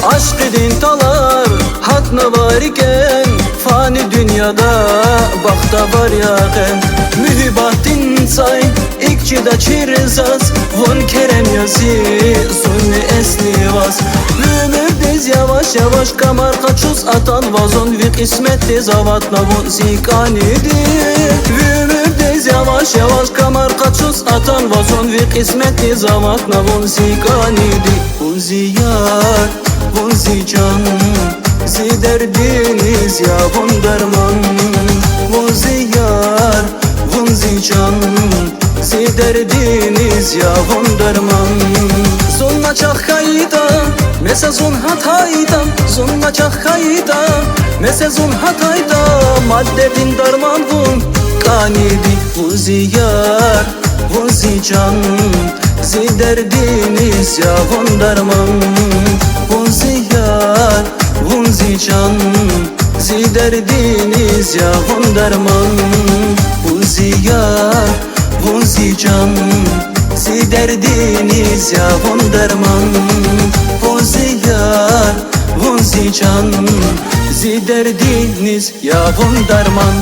Aşk edin talar hatna var iken, fani dünyada bakta var yağen. Mühibatin say ikçida çirzaz, von kerem yazi sunni esli vas. Ömürdeyiz yavaş yavaş kamar kaçuz atan vazon vi kısmet tez avatna von zikanidi. Ömürdeyiz yavaş yavaş kamar kaçuz atan vazon vi kısmet tez avatna von zikanidi. Von ziyar von zican zi derdiniz ya von derman. Von ziyar von zican zi derdiniz ya von derman. Zonna çakkayda mese zon hatayda, zonna çakkayda mese zon hatayda. Maddedin derman von kanidi. Von ziyar von zican zi derdiniz ya von derman. Von ziyar von zican zi derdiniz ya von derman. Von ziyar von zican zi derdiniz ya von derman. Von ziyar von zican zi derdiniz ya von derman.